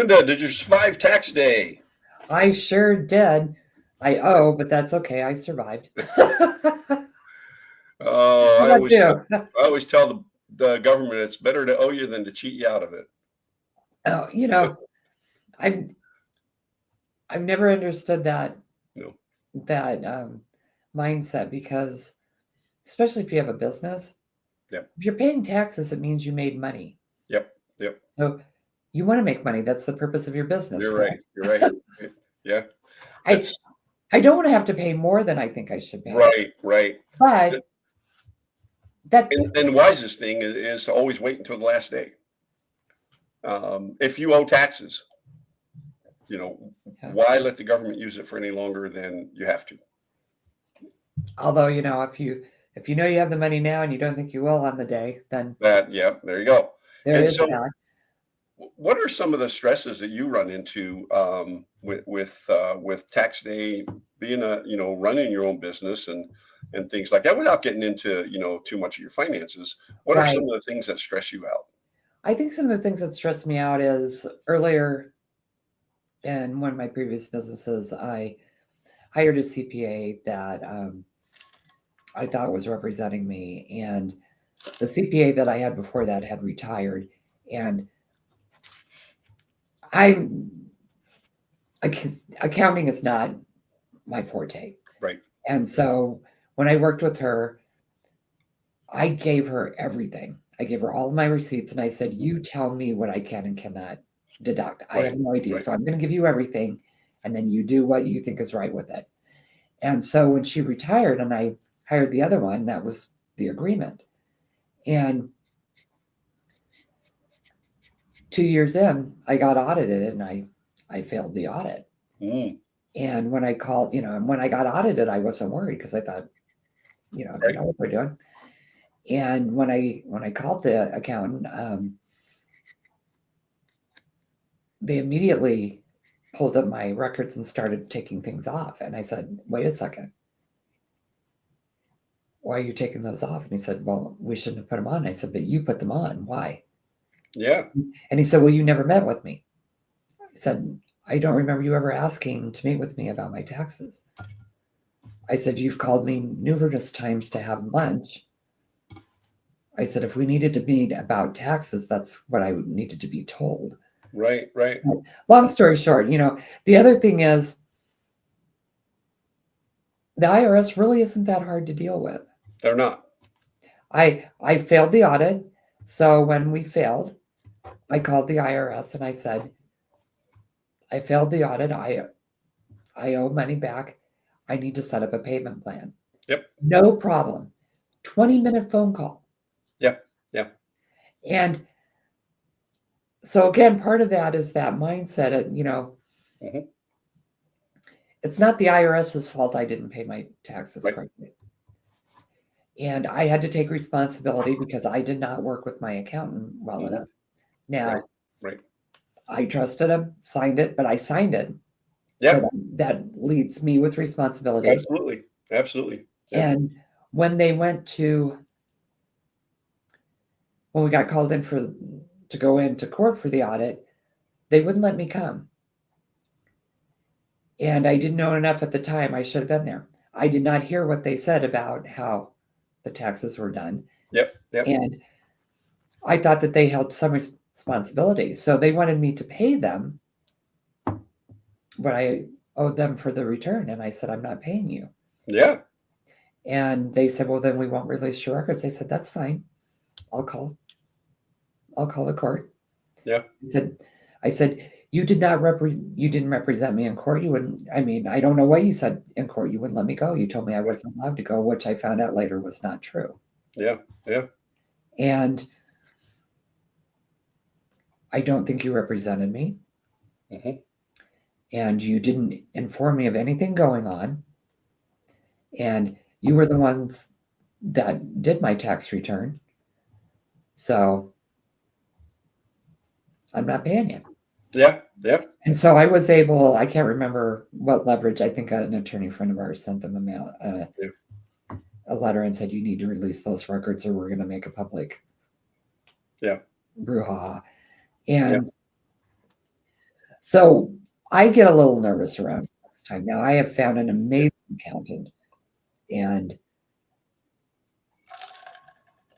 Linda, did you survive tax day? I sure did. I owe, but that's okay. I survived. How Oh, I about always tell, you? I always tell the government it's better to owe you than to cheat you out of it. Oh, I've I've never understood No. that mindset because especially if you have a business, Yep. if you're paying taxes, it means you made money. Yep. Yep. So you want to make money. That's the purpose of your business, You're correct? right. You're right. Yeah. I It's I don't want to have to pay more than I think I should pay, right. Right. but that And the wisest thing is to always wait until the last day. If you owe taxes, you know, why let the government use it for any longer than you have to? although if you know you have the money now and you don't think you will on the day, then Yeah, there you go. there And is so, that. what are some of the stresses that you run into with tax day, being running your own business and things like that, without getting into too much of your finances? What are some Right. of the things that stress you out? I think some of the things that stress me out is earlier in one of my previous businesses, I hired a CPA that I thought was representing me, and the CPA that I had before that had retired, and I, accounting is not my forte, Right. and so when I worked with her, I gave her everything. I gave her all of my receipts, and I said, "You tell me what I can and cannot deduct. I Right. have no idea, Right. so I'm going to give you everything, and then you do what you think is right with it." And so when she retired and I hired the other one, that was the agreement. And 2 years in, I got audited and I failed the audit. Mm, And when I called, and when I got audited, I wasn't worried because I thought, they right. know what they're doing. And when I called the accountant, they immediately pulled up my records and started taking things off. And I said, "Wait a second, why are you taking those off?" And he said, "Well, we shouldn't have put them on." I said, "But you put them on. Why?" Yeah. And he said, "Well, you never met with me." I said, "I don't remember you ever asking to meet with me about my taxes." I said, "You've called me numerous times to have lunch." I said, "If we needed to meet about taxes, that's what I needed to be told." Right. Right. But long story short, the other thing is the IRS really isn't that hard to deal with. They're not. I failed the audit. So when we failed, I called the IRS and I said, "I failed the audit. I owe money back. I need to set up a payment plan." Yep. No problem. 20-minute phone call. Yep. Yep. And so again, part of that is that mindset of, Hmm. it's not the IRS's fault I didn't pay my taxes Right. correctly. And I had to take responsibility because I did not work with my accountant well Hmm. enough. Right. Now, Right. I trusted him, signed it, but I signed it. So Yep. that leaves me with responsibility. Absolutely. Absolutely. Yep. And when they went to, when we got called in to go into court for the audit, they wouldn't let me come. And I didn't know enough at the time. I should have been there. I did not hear what they said about how the taxes were done. Yep. Yep. And I thought that they held some responsibility. So they wanted me to pay them what I owed them for the return. And I said, "I'm not paying you." Yeah. And they said, "Well, then we won't release your records." I said, "That's fine. I'll call. I'll call the court." Yeah. I said, "You didn't represent me in court. You wouldn't. I mean, I don't know what you said in court. You wouldn't let me go. You told me I Right. wasn't allowed to go, which I found out later was not true. Yeah. Yeah. And I don't think you represented me, Hmm. and you didn't inform me of anything going on. And you were the ones that did my tax return. So I'm not paying you." Yeah. Yeah. And so I was able, I can't remember what leverage, I think an attorney friend of ours sent them Yeah. a letter and said, "You need to release those records or we're going to make a public Yeah. brouhaha." Yeah. And So I get a little nervous around tax time. Now I have found an amazing accountant, and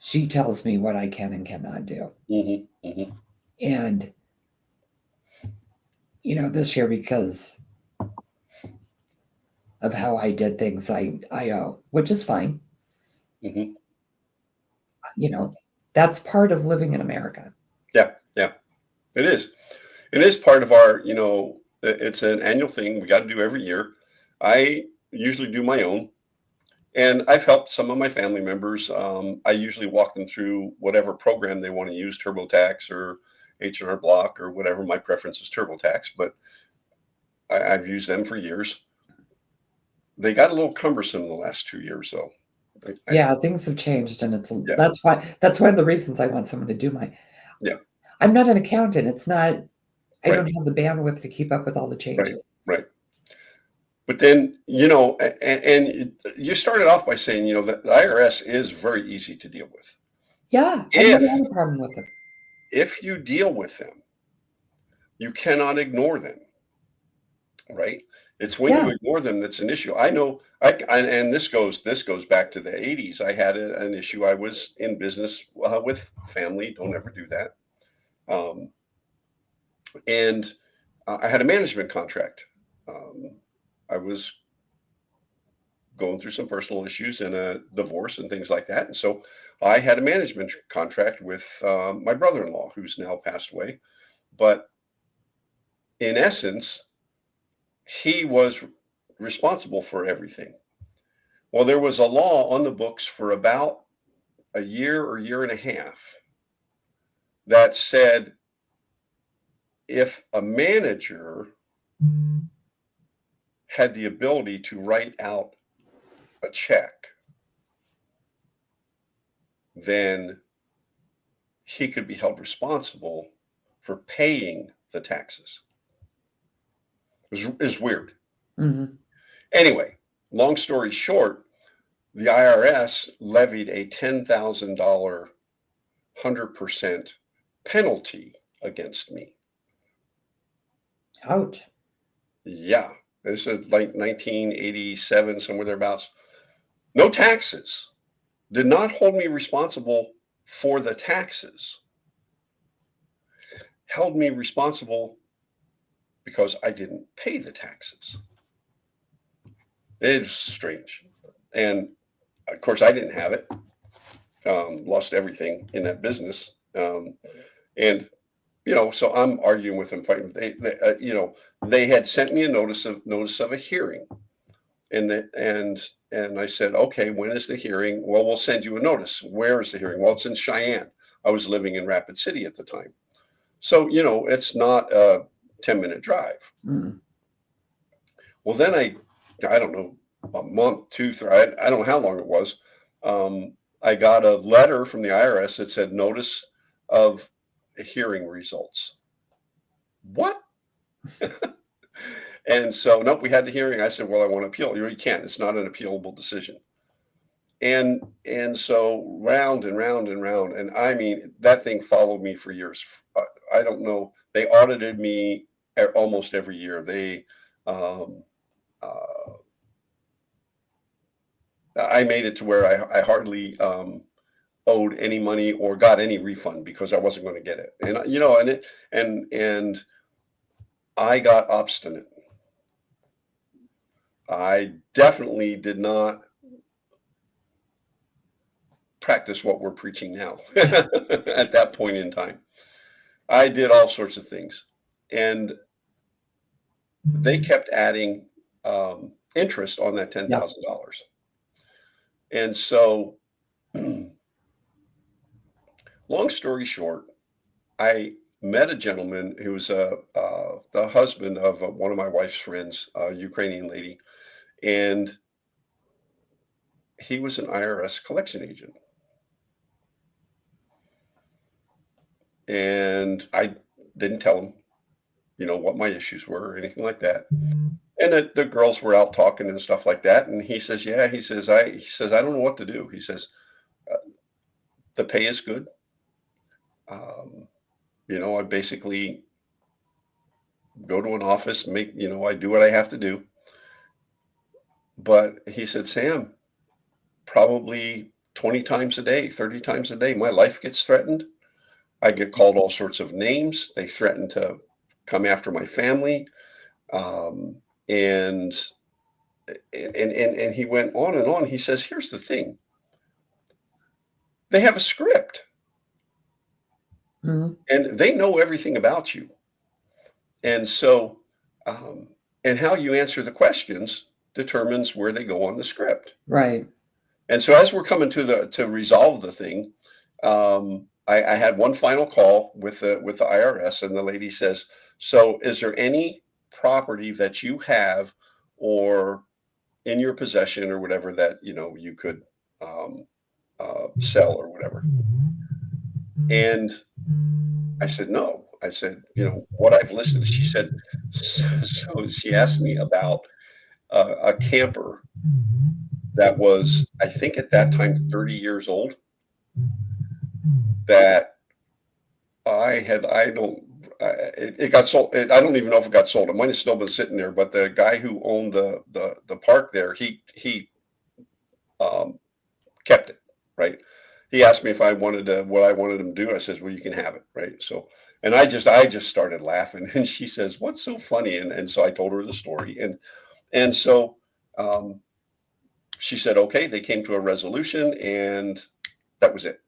she tells me what I can and cannot do. Hmm. Hmm. And this year, because of how I did things, I owe, which is fine. Hmm. You know, that's part of living in America. Yeah, yeah, it is. It is part of our, it's an annual thing we got to do every year. I usually do my own, and I've helped some of my family members. I usually walk them through whatever program they want to use, TurboTax or H&R Block or whatever. My preference is TurboTax, but I've used them for years. They got a little cumbersome in the last 2 years, though. Yeah, things have changed, and Yeah, that's one of the reasons I want someone to do my. yeah, I'm not an accountant. It's not. I right, don't have the bandwidth to keep up with all the right, changes. right. But then, and you started off by saying, that the IRS is very easy to deal with. Yeah, I've never If had a problem with them. if you deal with them, you cannot ignore them, right? It's when Yeah. you ignore them that's an issue. I know, and this goes back to the 80s. I had an issue. I was in business with family. Don't ever do that. Um, and I had a management contract. Um, I was going through some personal issues and a divorce and things like that. And so I had a management contract with my brother-in-law, who's now passed away. But in essence, he was responsible for everything. Well, there was a law on the books for about a year or year and a half that said if a manager had the ability to write out a check, then he could be held responsible for paying the taxes. Is weird. Mhm. Anyway, long story short, the IRS levied a $10,000 100% penalty against me. Ouch. Yeah, this is like 1987, somewhere thereabouts. No taxes. Did not hold me responsible for the taxes. Held me responsible because I didn't pay the taxes. It's strange. And of course, I didn't have it. Lost everything in that business. And so I'm arguing with them, fighting. They had sent me a notice of a hearing, and I said, okay, when is the hearing? Well, we'll send you a notice. Where is the hearing? Well, it's in Cheyenne. I was living in Rapid City at the time, so it's not a 10-minute drive. Mm. Well, then I don't know, a month, 2, 3, I don't know how long it was. I got a letter from the IRS that said notice of hearing results. What? And so, nope, we had the hearing. I said, well, I want to appeal. You can't. It's not an appealable decision. And so round and round and round. And I mean, that thing followed me for years. I don't know. They audited me almost every year. Um, uh, I made it to where I hardly owed any money or got any refund because I wasn't going to get it. And and I got obstinate. I definitely did not practice what we're preaching now at that point in time. I did all sorts of things, and they kept adding interest on that Yep. $10,000. And so, long story short, I met a gentleman who was the husband of one of my wife's friends, a Ukrainian lady, and he was an IRS collection agent. And I didn't tell him, what my issues were or anything like that. And the girls were out talking and stuff like that. And he says, yeah, he says, I don't know what to do. He says, uh, the pay is good. I basically go to an office, I do what I have to do. But he said, Sam, probably 20 times a day, 30 times a day, my life gets threatened. I get called all sorts of names. They threaten to come after my family. Um, and, and he went on and on. He says, here's the thing. They have a script Mhm. and they know everything about you. And so, and how you answer the questions determines where they go on the script. Right. And so as we're coming to resolve the thing, I had one final call with the IRS, and the lady says, "So, is there any property that you have or in your possession or whatever that you could sell or whatever?" And I said, "No." I said, "What I've listed." She said, so she asked me about a camper that was, I think at that time, 30 years old that I don't, it got sold. I don't even know if it got sold. It might have still been sitting there, but the guy who owned the park there, he um, kept it, right? He asked me if I wanted what I wanted him to do. I says, well, you can have it, right? So, and I just started laughing, and she says, what's so funny? And so I told her the story, and so um, she said, okay, they came to a resolution, and that was it,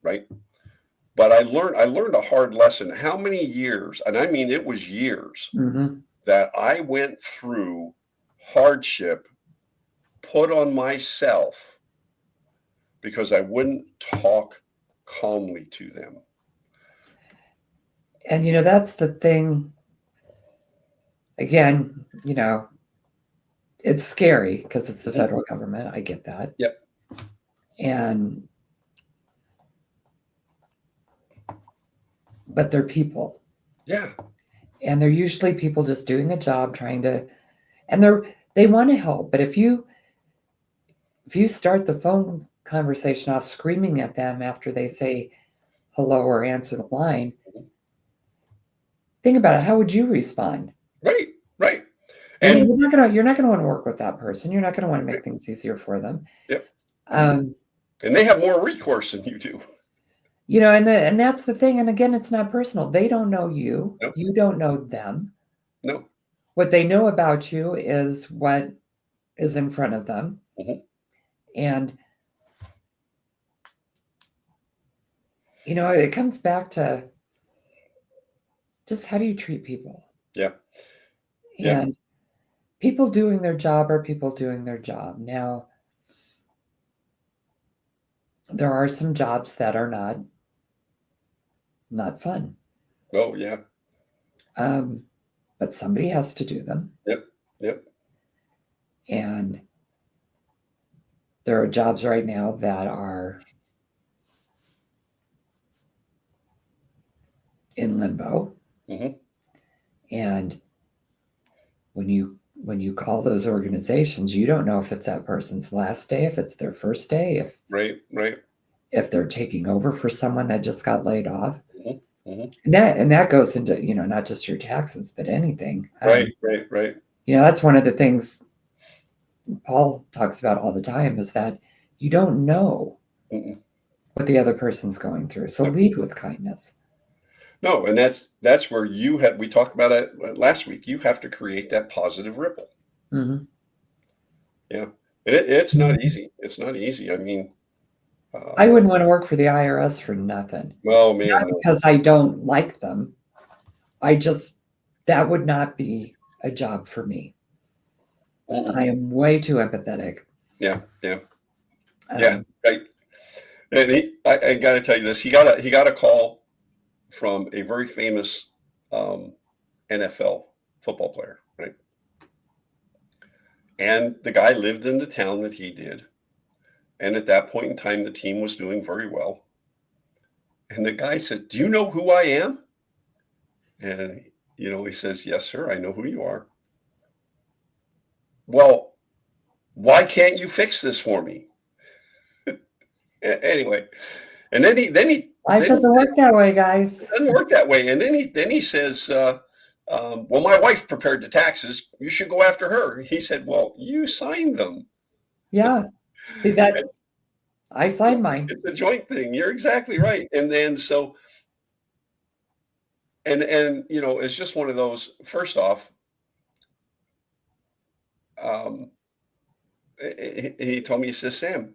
right? But I learned a hard lesson. How many years, and I mean it was years, Mhm. that I went through hardship put on myself because I wouldn't talk calmly to them. And that's the thing. Again, it's scary because it's the Mhm. federal government. I get that. Yep. And but they're people. Yeah. And they're usually people just doing a job trying to, and they want to help. But if you start the phone conversation off screaming at them after they say hello or answer the line, Mhm. think about it. How would you respond? Right. Right. You're And not gonna want to work with that person. You're not gonna want to make things easier for them. yep. Um, And they have more recourse than you do. and that's the thing. And again, it's not personal. They don't know you. No. You don't know them. No. What they know about you is what is in front of them. Mhm. And it comes back to just how do you treat people? Yeah. Yeah. And people doing their job are people doing their job. Now, there are some jobs that are not fun. Oh yeah. Um, but somebody has to do them. Yep. Yep. And there are jobs right now that are in limbo. Hmm. And when you call those organizations, you don't know if it's that person's last day, if it's their first day, Right. Right. if they're taking over for someone that just got laid off. Hmm. Hmm. And that goes into, not just your taxes, but anything. Right. Right. Right. That's one of the things Paul talks about all the time is that you don't know Mm-mm. what the other person's going through. So Yep. lead with kindness. No, and that's where we talked about it last week. You have to create that positive ripple. Hmm. Yeah. And it's not easy. It's not easy. I mean, I uh, wouldn't want to work for the IRS for nothing. oh man, Not no. because I don't like them. That would not be a job for me. Mm-mm. I am way too empathetic. Yeah, yeah, yeah. Um, Right. And I got to tell you this. He got a call from a very famous um, NFL football player, right? And the guy lived in the town that he did. And at that point in time, the team was doing very well. And the guy said, "Do you know who I am?" And he says, "Yes, sir. I know who you are." Well, why can't you fix this for me? Anyway, and then he life then doesn't work that way, guys. it doesn't work that way. And then he says, Well, my wife prepared the taxes. You should go after her. He said, well, you signed them. Yeah. See that I signed mine. It's a joint thing. You're exactly right. And then so and it's just one of those. First off, um, he told me, he says, Sam,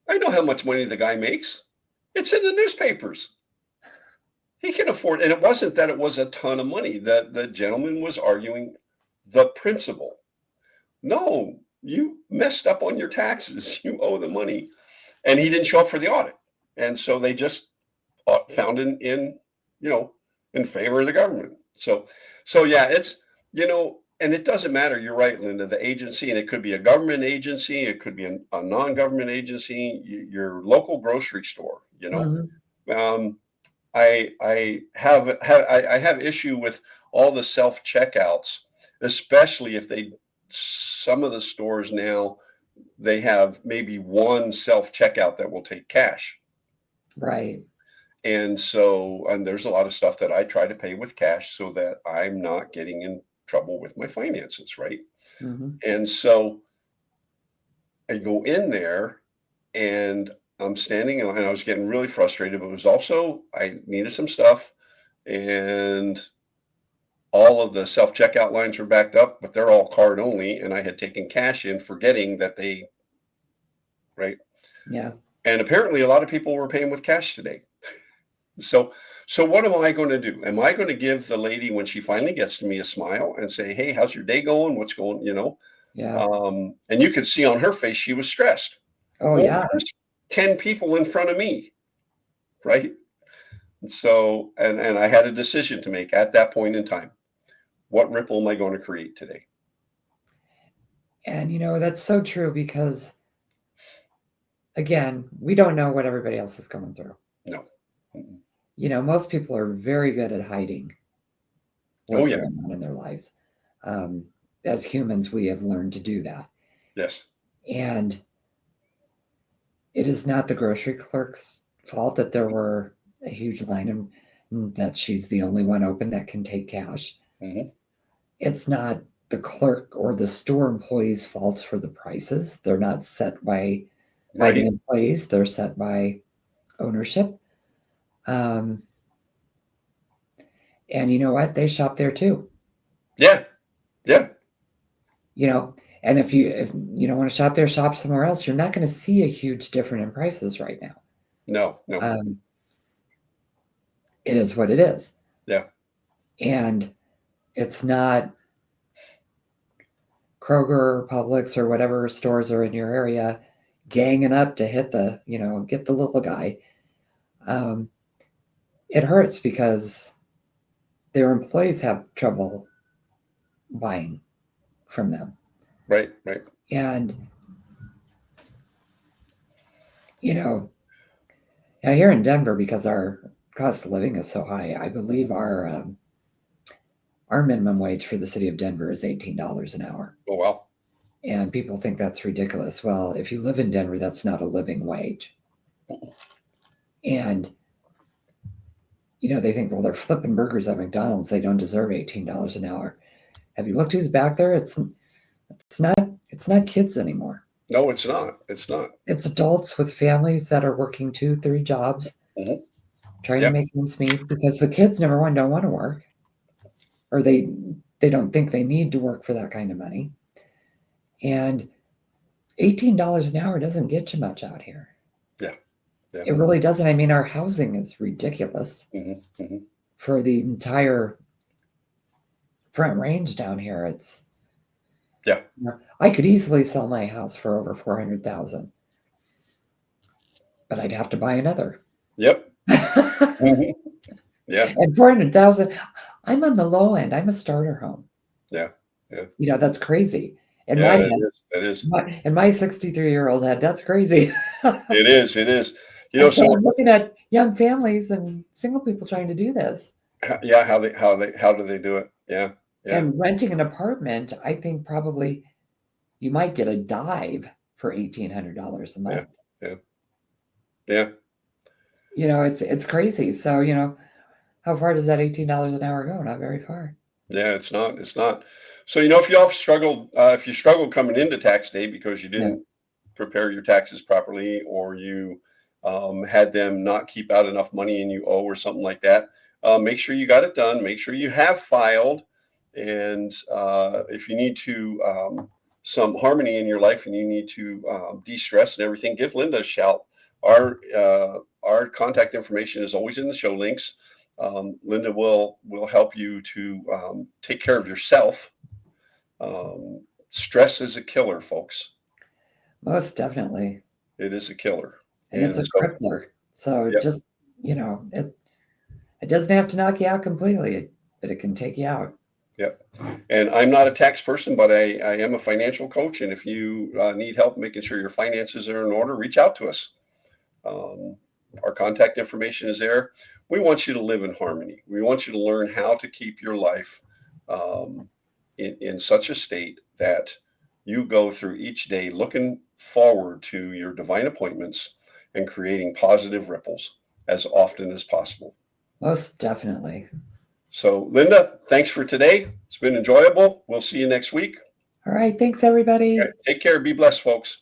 I know how much money the guy makes. It's in the newspapers. He can afford, and it wasn't that it was a ton of money. That the gentleman was arguing the principle. No, you messed up on your taxes. You owe the money, and he didn't show up for the audit, and so they just found in you know in favor of the government. So yeah, it's and it doesn't matter. You're right, Linda. The agency, and it could be a government agency, it could be a non-government agency, your local grocery store. Mhm. Um, I have issue with all the self checkouts, especially if some of the stores now they have maybe one self checkout that will take cash. Right. And there's a lot of stuff that I try to pay with cash so that I'm not getting in trouble with my finances, right? Mhm. And so I go in there and I'm standing and I was getting really frustrated, but it was also I needed some stuff and all of the self checkout lines were backed up, but they're all card only. And I had taken cash in, forgetting that right. Yeah. And apparently a lot of people were paying with cash today. So, so what am I going to do? Am I going to give the lady when she finally gets to me a smile and say, "Hey, how's your day going? What's going?" Yeah. And you could see on her face she was stressed. Oh, Well, yeah. there's 10 people in front of me, right? And so, and I had a decision to make at that point in time. What ripple am I going to create today? And that's so true because again, we don't know what everybody else is going through. No. Mm-mm. Most people are very good at hiding Oh what's yeah. going on in their lives. Um, as humans, we have learned to do that. Yes. And it is not the grocery clerk's fault that there were a huge line and that she's the only one open that can take cash. Hmm. It's not the clerk or the store employee's fault for the prices. They're not set by the Right. employees, they're set by ownership. Um, and you know what? They shop there too. Yeah. Yeah. You know, and if you don't want to shop there, shop somewhere else. You're not going to see a huge difference in prices right now. No. No. Um, it is what it is, Yeah. and it's not Kroger or Publix or whatever stores are in your area ganging up to hit get the little guy. Um, it hurts because their employees have trouble buying from them. Right. Right. And, you know, now here in Denver, because our cost of living is so high, I believe our minimum wage for the city of Denver is $18 an hour. Oh wow. And people think that's ridiculous. Well, if you live in Denver, that's not a living wage. And they think, well, they're flipping burgers at McDonald's. They don't deserve $18 an hour. Have you looked who's back there? It's not kids anymore. No, it's not. It's not. It's adults with families that are working 2, 3 jobs, Hmm. trying to Yeah. make ends meet because the kids, number one, don't want to work, or they don't think they need to work for that kind of money. And $18 an hour doesn't get you much out here. Yeah. Yeah. It really doesn't. I mean, our housing is ridiculous Hmm. Hmm. for the entire Front Range down here. It's Yeah. I could easily sell my house for over 400,000, but I'd have to buy another. Yep. Hmm. Yeah. And 400,000, I'm on the low end. I'm a starter home. Yeah. Yeah. That's crazy. In Yeah. my It head, is. It is. in my 63-year-old head, that's crazy. It is. It is. And so So I'm looking at young families and single people trying to do this. yeah, how do they do it? Yeah. Yeah. And renting an apartment, I think probably you might get a dive for $1,800 a month. Yeah. Yeah. It's crazy. So, how far does that $18 an hour go? Not very far. Yeah, it's not. It's not. So, if you all struggled, if you struggled coming into tax day because you Yeah. didn't prepare your taxes properly, or you had them not keep out enough money and you owe or something like that, make sure you got it done. Make sure you have filed. And if you need to some harmony in your life and you need to de-stress and everything, give Linda a shout. Our contact information is always in the show links. Linda will help you to take care of yourself. Stress is a killer, folks. Most definitely. It is a killer. And it's And a so, crippler. So yep, just, it doesn't have to knock you out completely, but it can take you out. yep. And I'm not a tax person, but I am a financial coach. And if you need help making sure your finances are in order, reach out to us. Um, our contact information is there. We want you to live in harmony. We want you to learn how to keep your life in such a state that you go through each day looking forward to your divine appointments and creating positive ripples as often as possible. Most definitely. So, Linda, thanks for today. It's been enjoyable. We'll see you next week. All right. Thanks, everybody. Okay, take care. Be blessed, folks.